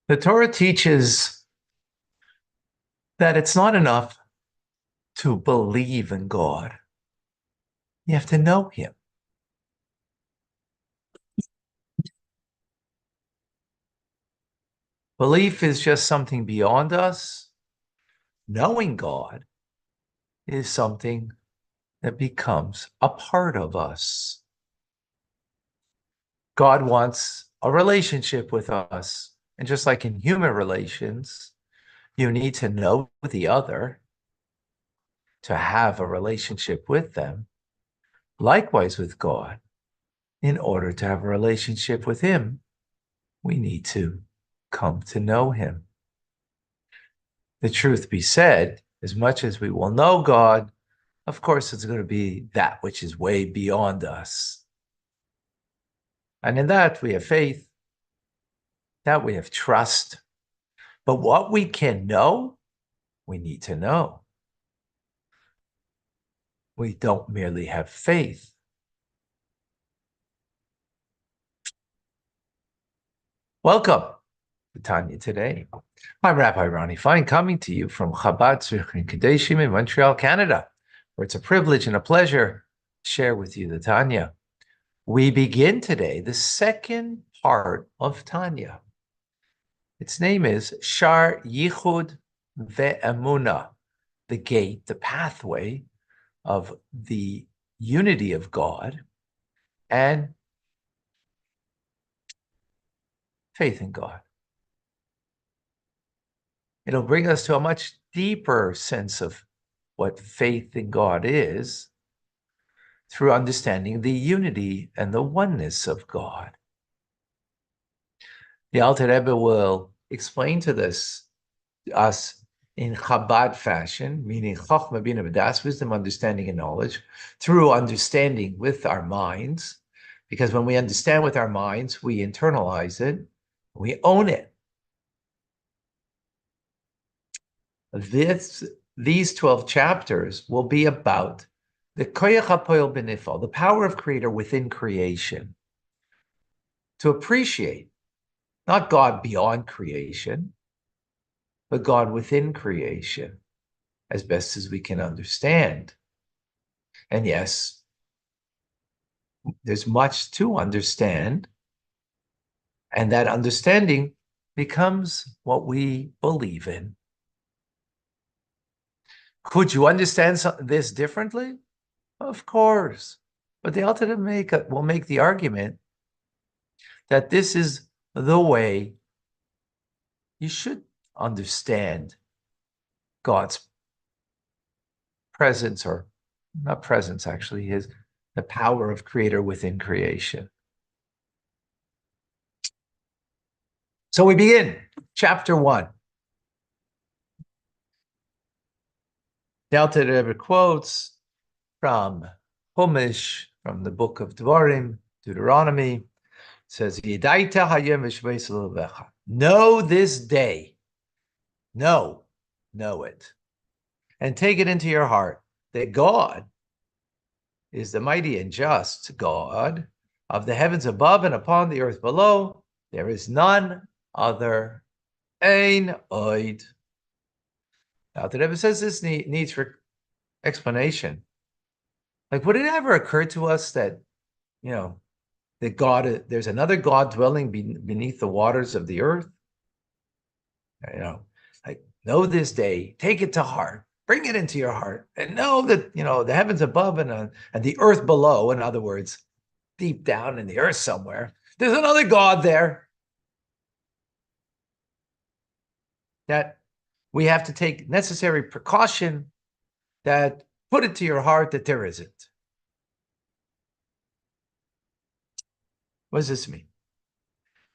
The Torah teaches that it's not enough to believe in God. You have to know him. Belief is just something beyond us. Knowing God is something that becomes a part of us. God wants a relationship with us. And just like in human relations, you need to know the other to have a relationship with them. Likewise with God, in order to have a relationship with him, we need to come to know him. The truth be said, as much as we will know God, of course, it's going to be that which is way beyond us. And in that, we have faith, that we have trust. But what we can know, we need to know. We don't merely have faith. Welcome to Tanya Today. I'm Rabbi Ronnie Fine, coming to you from Chabad Tzrichin Kadeshim in Montreal, Canada, where it's a privilege and a pleasure to share with you the Tanya. We begin today the second part of Tanya. Its name is Shar Yichud Ve'emuna, the gate, the pathway of the unity of God and faith in God. It'll bring us to a much deeper sense of what faith in God is through understanding the unity and the oneness of God. The Alter Rebbe will explain to us in Chabad fashion, meaning Chochmah, Bina, B'das, wisdom, understanding, and knowledge, through understanding with our minds, because when we understand with our minds, we internalize it, we own it. These 12 chapters will be about the Koyach HaPoel B'nifal, the power of Creator within creation, to appreciate not God beyond creation, but God within creation, as best as we can understand. And yes, there's much to understand, and that understanding becomes what we believe in. Could you understand this differently? Of course. But the Alter will make the argument that this is the way you should understand God's presence, or not presence, actually, is the power of Creator within creation. So we begin, chapter 1. The Alter Rebbe quotes from Chumash, from the book of Devarim, Deuteronomy. It says, "Yedaita hayom v'shvei levecha." Know this day, know it, and take it into your heart that God is the mighty and just God of the heavens above and upon the earth below. There is none other. Ein oid. Now, the Rebbe says this needs for explanation. Like, would it ever occur to us that, that God, there's another God dwelling beneath the waters of the earth? Like, know this day, take it to heart, bring it into your heart, and know that, the heavens above and the earth below, in other words, deep down in the earth somewhere, there's another God there that we have to take necessary precaution, that put it to your heart that there isn't. What does this mean?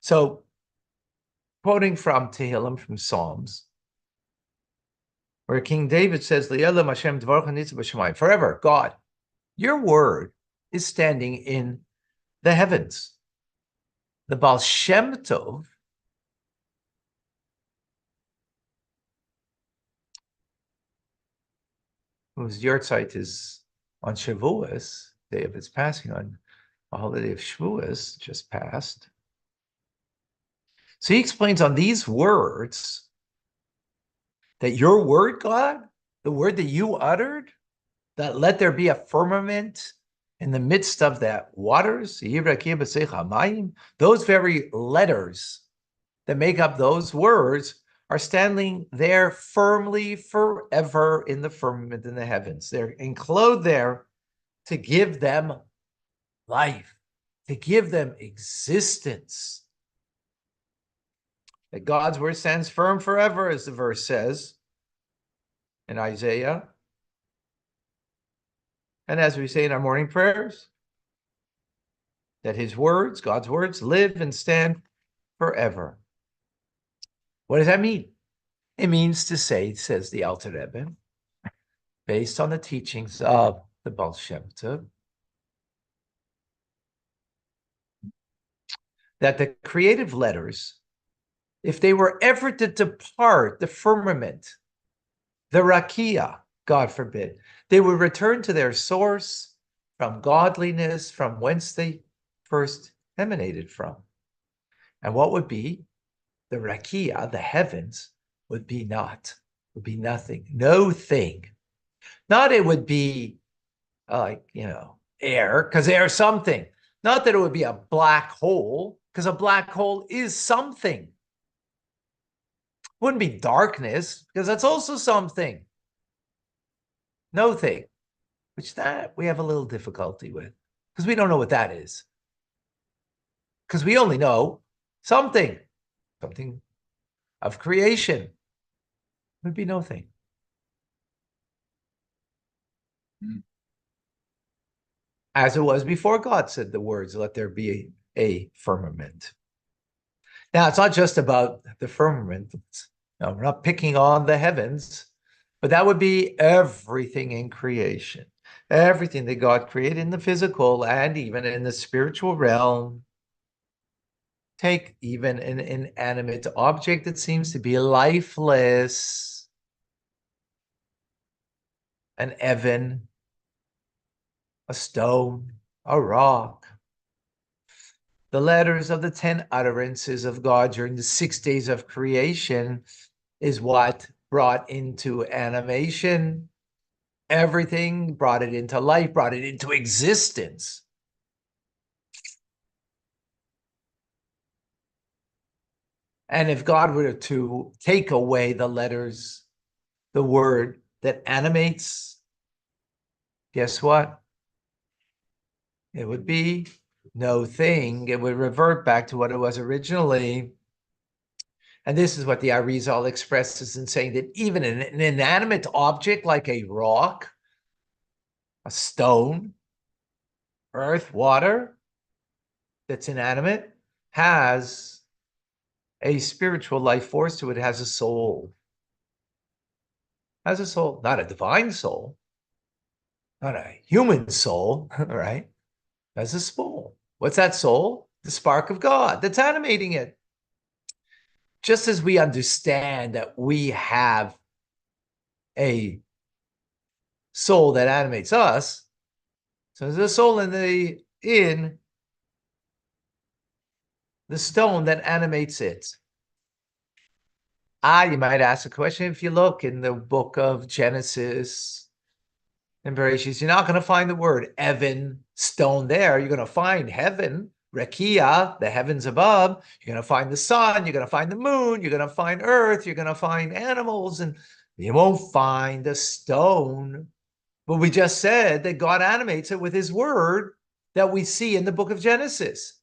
So, quoting from Tehillim, from Psalms, where King David says, forever, God, your word is standing in the heavens. The Baal Shem Tov, whose yahrzeit is on Shavuos, day of his passing, on the holiday of Shavuos, just passed, So he explains on these words that your word, God, the word that you uttered, that let there be a firmament in the midst of that waters, those very letters that make up those words are standing there firmly forever in the firmament in the heavens. They're enclosed there to give them life, to give them existence. That God's word stands firm forever, as the verse says in Isaiah. And as we say in our morning prayers, that his words, God's words, live and stand forever. What does that mean? It means to say, says the Alter Rebbe, based on the teachings of the Baal Shem Tov, that the creative letters, if they were ever to depart the firmament, the rakia, God forbid, they would return to their source from godliness, from whence they first emanated from. And what would be? The rakia, the heavens, would be nothing, no thing. Not it would be like, air, because air is something. Not that it would be a black hole, because a black hole is something. It wouldn't be darkness, because that's also something. No thing, which that we have a little difficulty with, because we don't know what that is. Because we only know something of creation. It would be no thing. As it was before God said the words, let there be a firmament. Now, it's not just about the firmament. No, we're not picking on the heavens, but that would be everything in creation, everything that God created in the physical and even in the spiritual realm. Take even an inanimate object that seems to be lifeless, an Evan, a stone, a rock. The letters of the 10 utterances of God during the 6 days of creation is what brought into animation everything, brought it into life, brought it into existence. And if God were to take away the letters, the word that animates, guess what? It would be no thing. It would revert back to what it was originally. And this is what the Arizal expresses in saying that even an inanimate object like a rock, a stone, earth, water, that's inanimate, has a spiritual life force to it, has a soul. Has a soul, not a divine soul, not a human soul, right? Has a soul. What's that soul? The spark of God that's animating it. Just as we understand that we have a soul that animates us, so there's a soul in the stone that animates it. You might ask a question. If you look in the book of Genesis and Bereshit, you're not going to find the word Evan, stone there. You're going to find heaven, Rekia, the heavens above. You're going to find the sun. You're going to find the moon. You're going to find earth. You're going to find animals, and you won't find a stone. But we just said that God animates it with his word that we see in the book of Genesis.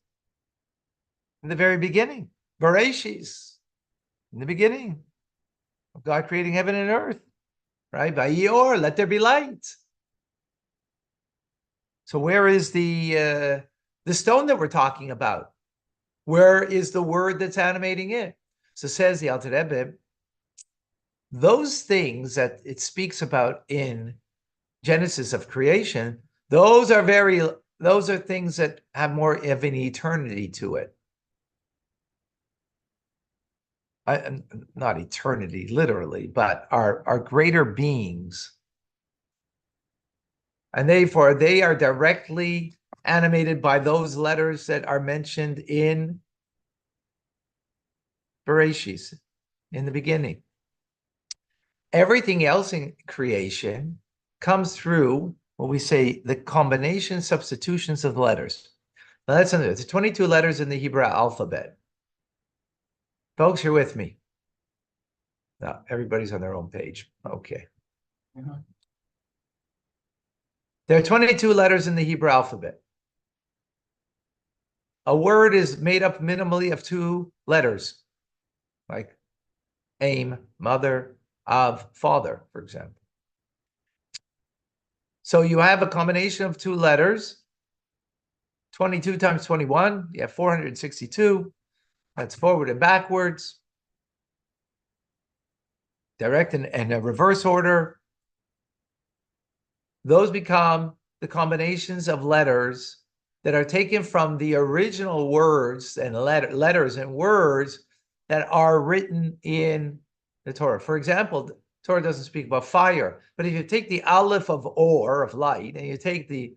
In the very beginning, Bereshit, in the beginning of God creating heaven and earth, right? Vayior, let there be light. So where is the stone that we're talking about? Where is the word that's animating it? So says the Alter Rebbe, those things that it speaks about in Genesis of creation, those are things that have more of an eternity to it. Not eternity, literally, but are greater beings. And therefore, they are directly animated by those letters that are mentioned in Bereshis, in the beginning. Everything else in creation comes through what we say the combination substitutions of letters. Now that's another. It's 22 letters in the Hebrew alphabet. Folks, you're with me. Now, everybody's on their own page. Okay. There are 22 letters in the Hebrew alphabet. A word is made up minimally of 2 letters, like aim, mother, of, father, for example. So you have a combination of 2 letters. 22 times 21, you have 462. That's forward and backwards. Direct and a reverse order. Those become the combinations of letters that are taken from the original words and letters and words that are written in the Torah. For example, the Torah doesn't speak about fire, but if you take the aleph of or, of light, and you take the,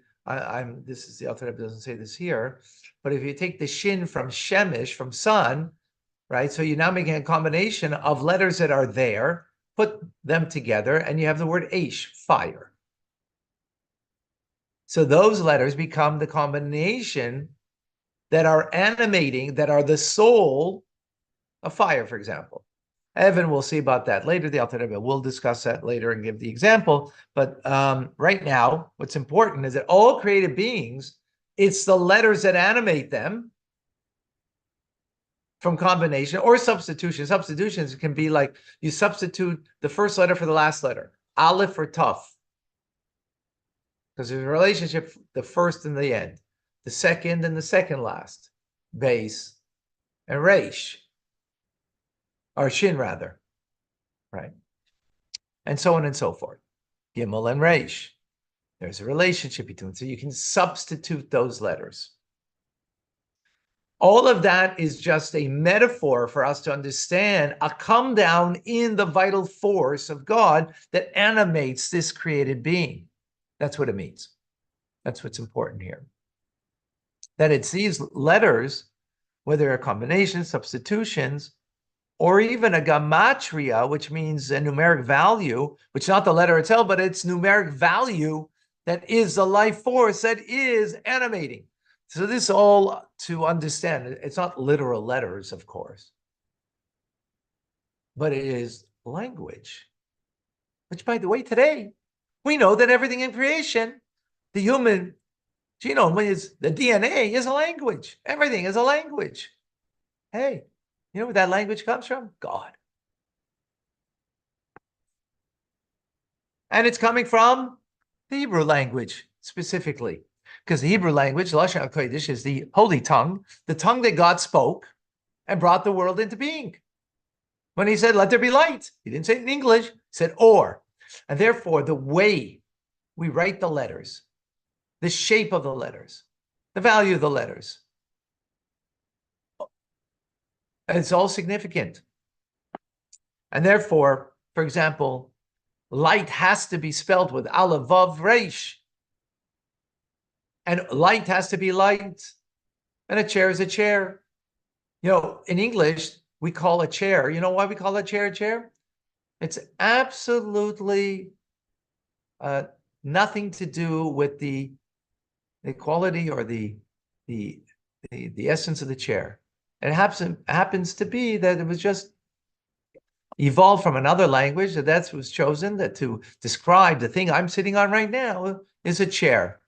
this is the Alter Rebbe doesn't say this here, but if you take the shin from shemesh, from sun, right? So you're now making a combination of letters that are there, put them together, and you have the word aish, fire. So those letters become the combination that are animating, that are the soul of fire, for example. Evan, we'll see about that later. The Alter Rebbe will discuss that later and give the example. But right now, what's important is that all created beings, it's the letters that animate them from combination or substitution. Substitutions can be like you substitute the first letter for the last letter, aleph or taf. Because there's a relationship, the first and the end, the second and the second last, base and reish, or shin rather, right? And so on and so forth. Gimel and reish. There's a relationship between them. So you can substitute those letters. All of that is just a metaphor for us to understand a come down in the vital force of God that animates this created being. That's what it means. That's what's important here. That it's these letters, whether they're combinations, substitutions, or even a gematria, which means a numeric value, which is not the letter itself, but it's numeric value that is the life force that is animating. So this all to understand. It's not literal letters, of course, but it is language, which, by the way, today, we know that everything in creation, the human genome is, the DNA is a language. Everything is a language. Hey, you know where that language comes from? God. And it's coming from the Hebrew language, specifically. Because the Hebrew language, Lashon HaKodesh, is the holy tongue, the tongue that God spoke and brought the world into being. When he said, let there be light, he didn't say it in English, he said or. And therefore, the way we write the letters, the shape of the letters, the value of the letters, it's all significant. And therefore, for example, light has to be spelled with aleph, vav, reish. And light has to be light. And a chair is a chair. You know, in English, we call a chair. You know why we call a chair a chair? It's absolutely nothing to do with the quality or the essence of the chair. It happens to be that it was just evolved from another language, that was chosen that to describe the thing I'm sitting on right now is a chair.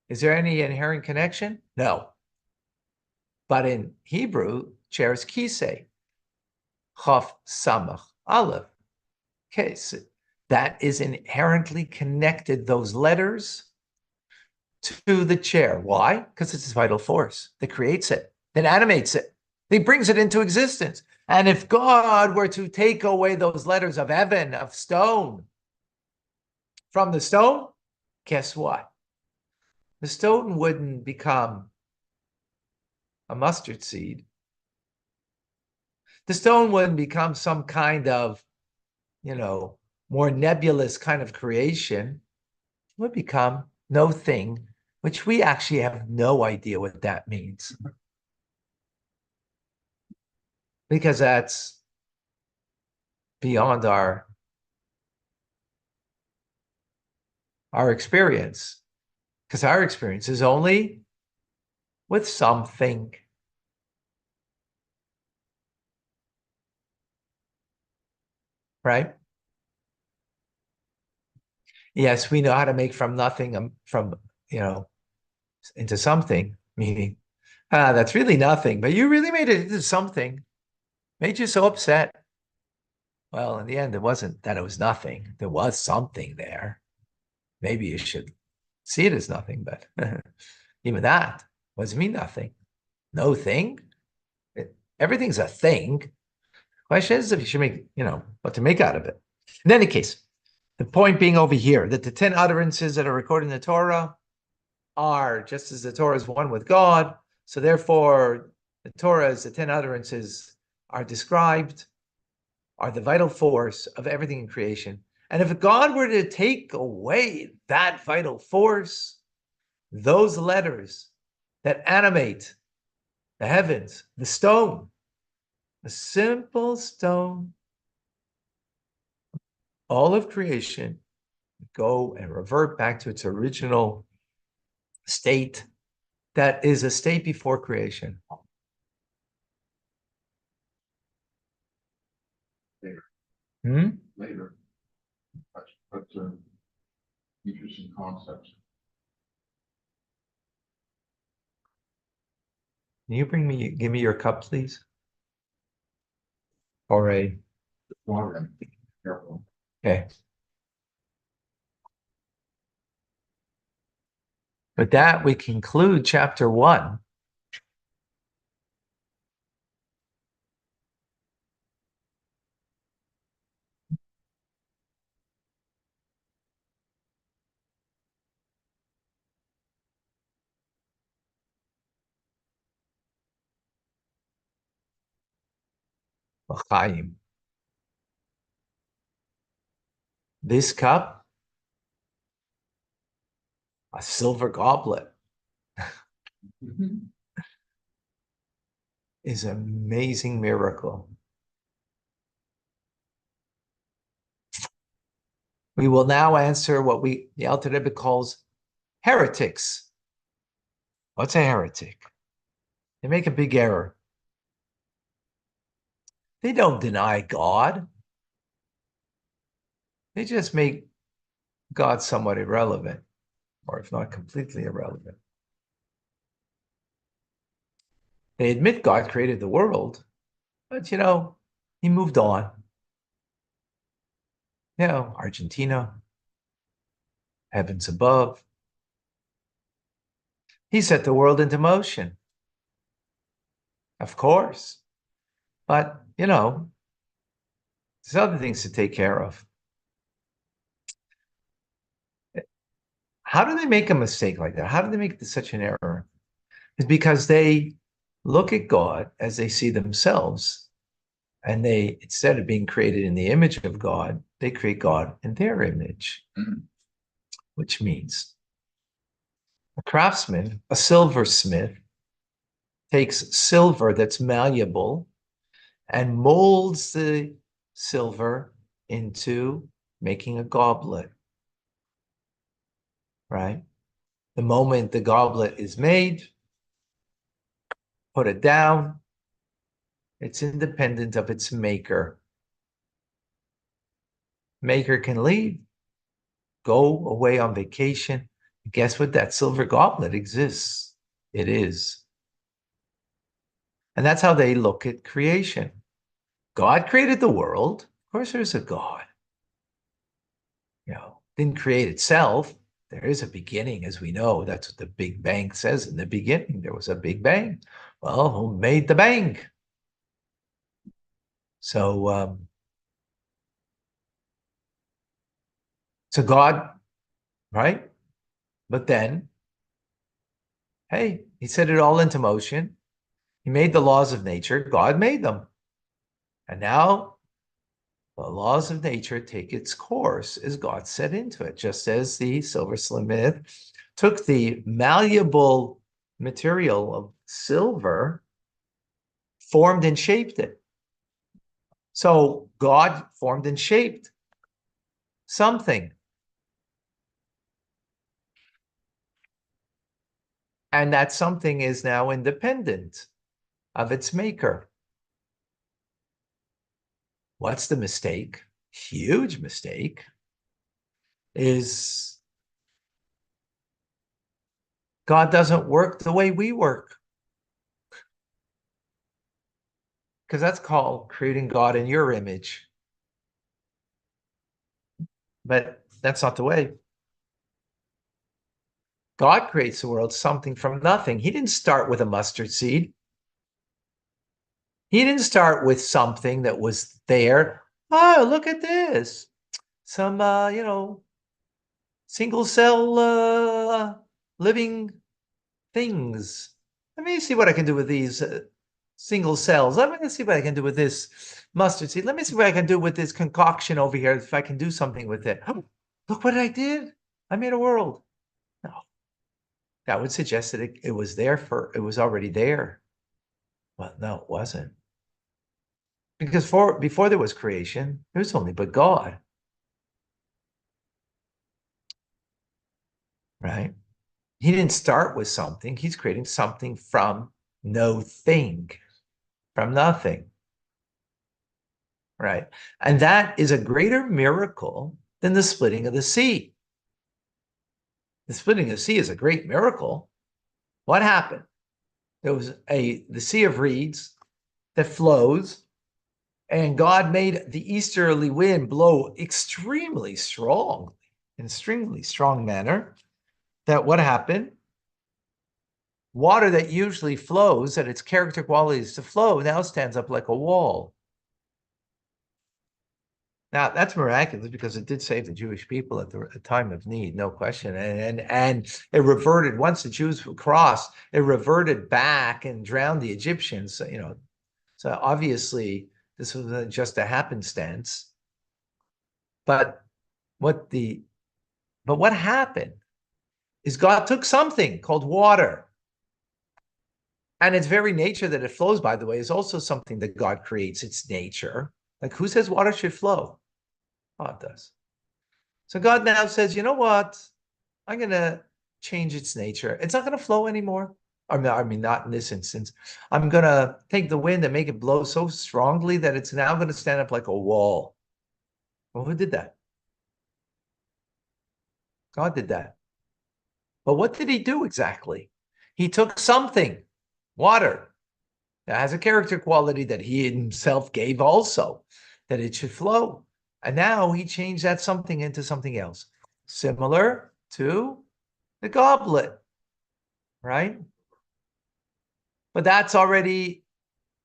Is there any inherent connection? No. But in Hebrew, chair is kisei. Chaf, samach, aleph. Okay, so that is inherently connected, those letters, to the chair. Why? Because it's its vital force that creates it, that animates it, that brings it into existence. And if God were to take away those letters of Evan, of stone, from the stone, guess what? The stone wouldn't become a mustard seed. The stone wouldn't become some kind of, more nebulous kind of creation. It would become no thing, which we actually have no idea what that means. because that's beyond our experience. Because our experience is only with something. Right? Yes, we know how to make from nothing, from, into something, meaning, that's really nothing, but you really made it into something, made you so upset. Well, in the end, it wasn't that it was nothing. There was something there. Maybe you should see it as nothing, but even that was mean nothing. No thing. Everything's a thing. Question is if you should make, what to make out of it. In any case, the point being over here that the 10 utterances that are recorded in the Torah are just as the Torah is one with God. So therefore, the Torah's, the 10 utterances are described, are the vital force of everything in creation. And if God were to take away that vital force, those letters that animate the heavens, the stone, the simple stone, all of creation go and revert back to its original state, that is a state before creation. Later. Hmm? Later. That's interesting concepts. Can you give me your cup, please? Or a, Water. Careful. okay. With that, we conclude chapter 1. L'chaim. This cup, a silver goblet, is an amazing miracle. We will now answer what the Alter Rebbe calls heretics. What's a heretic? They make a big error. They don't deny God. They just make God somewhat irrelevant, or if not completely irrelevant. They admit God created the world, but he moved on. Argentina, heavens above. He set the world into motion. Of course. But, there's other things to take care of. How do they make a mistake like that? How do they make such an error? It's because they look at God as they see themselves. And they, instead of being created in the image of God, they create God in their image. Which means a craftsman, a silversmith, takes silver that's malleable and molds the silver into making a goblet, right? The moment the goblet is made, put it down, it's independent of its maker. Maker can leave, go away on vacation. Guess what? That silver goblet exists. It is. And that's how they look at creation. God created the world. Of course, there's a God. Didn't create itself. There is a beginning, as we know. That's what the Big Bang says in the beginning. There was a Big Bang. Well, who made the bang? So God, right? But then, hey, he set it all into motion. He made the laws of nature. God made them. And now the laws of nature take its course as God set into it, just as the silversmith took the malleable material of silver, formed and shaped it. So God formed and shaped something. And that something is now independent of its maker. What's the mistake? Huge mistake is God doesn't work the way we work. Because that's called creating God in your image. But that's not the way. God creates the world something from nothing. He didn't start with a mustard seed. He didn't start with something that was there. Oh, look at this. Some, single cell living things. Let me see what I can do with these single cells. Let me see what I can do with this mustard seed. Let me see what I can do with this concoction over here, if I can do something with it. Oh, look what I did. I made a world. No, that would suggest that it was it was already there. Well, no, it wasn't. Because before there was creation, there was only but God, right? He didn't start with something. He's creating something from no thing, from nothing, right? And that is a greater miracle than the splitting of the sea. The splitting of the sea is a great miracle. What happened? There was the sea of reeds that flows, and God made the easterly wind blow extremely strong, in extremely strong manner. That what happened? Water that usually flows, that its character quality is to flow, now stands up like a wall. Now, that's miraculous because it did save the Jewish people at the time of need, no question. And it reverted, once the Jews crossed, it reverted back and drowned the Egyptians. So obviously this was just a happenstance. But what happened is God took something called water. And its very nature that it flows, by the way, is also something that God creates, its nature. Like, who says water should flow? God does. So God now says, you know what? I'm going to change its nature. It's not going to flow anymore. I mean, not in this instance. I'm going to take the wind and make it blow so strongly that it's now going to stand up like a wall. Well, who did that? God did that. But what did he do exactly? He took something, water, that has a character quality that he himself gave also, that it should flow. And now he changed that something into something else, similar to the goblet, right? But that's already,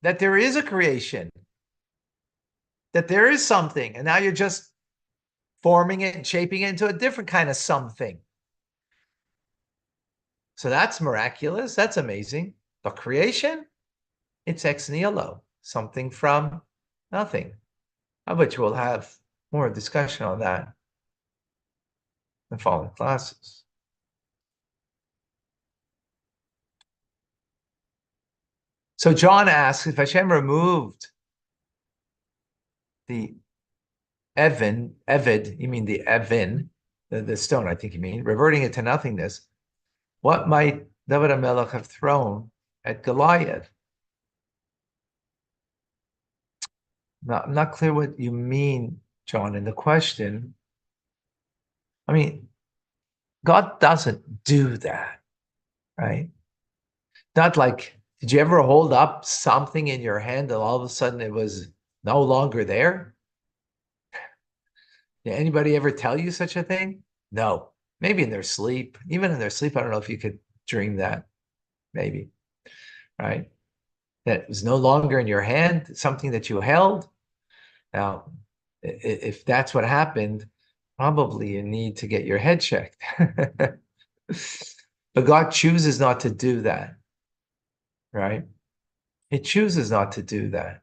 that there is a creation, that there is something, and now you're just forming it and shaping it into a different kind of something. So that's miraculous. That's amazing. But creation, it's ex nihilo, something from nothing. I bet you we'll have more discussion on that in following classes. So John asks, if Hashem removed the Evid, you mean the Evin, the stone, I think you mean, reverting it to nothingness, what might David HaMelech have thrown at Goliath? Now, I'm not clear what you mean, John, in the question. I mean, God doesn't do that, right? Not like, did you ever hold up something in your hand and all of a sudden it was no longer there? Did anybody ever tell you such a thing? No. Maybe in their sleep. Even in their sleep, I don't know if you could dream that. Maybe, right? That it was no longer in your hand, something that you held. Now, if that's what happened, probably you need to get your head checked. But God chooses not to do that, right? He chooses not to do that.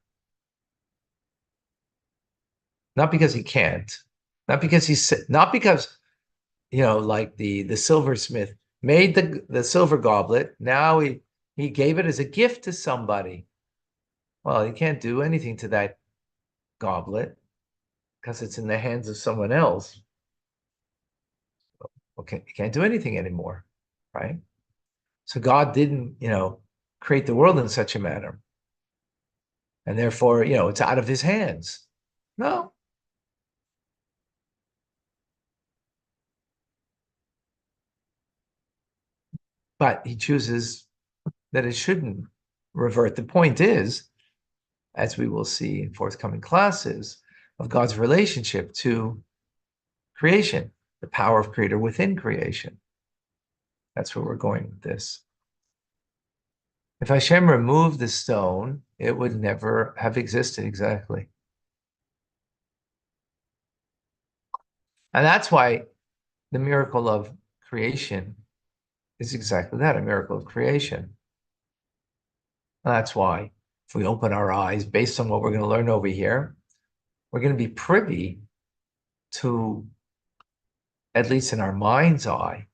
Not because he can't, not because not because, like the silversmith made the silver goblet. Now he gave it as a gift to somebody. Well, he can't do anything to that goblet because it's in the hands of someone else. Okay, you can't do anything anymore, right? So God didn't, create the world in such a manner. And therefore, it's out of his hands. No. But he chooses that it shouldn't revert. The point is, as we will see in forthcoming classes, of God's relationship to creation, the power of creator within creation. That's where we're going with this. If Hashem removed the stone, it would never have existed exactly. And that's why the miracle of creation is exactly that, a miracle of creation. And that's why if we open our eyes based on what we're going to learn over here, we're going to be privy to, at least in our mind's eye,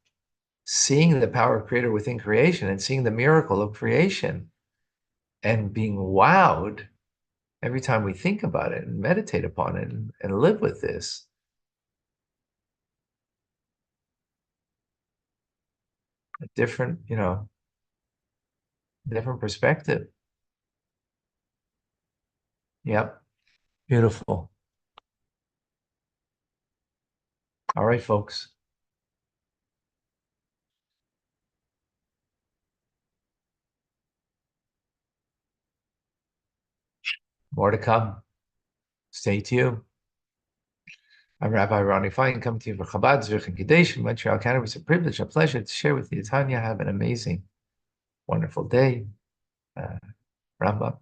seeing the power of creator within creation and seeing the miracle of creation and being wowed every time we think about it and meditate upon it and live with this. A different, different perspective. Yep. Beautiful. All right, folks. More to come. Stay tuned. I'm Rabbi Ronnie Fine, coming to you from Chabad, Zurich, and Kadesh in Montreal, Canada. It's a privilege, a pleasure to share with you. Tanya, have an amazing, wonderful day. Rambam.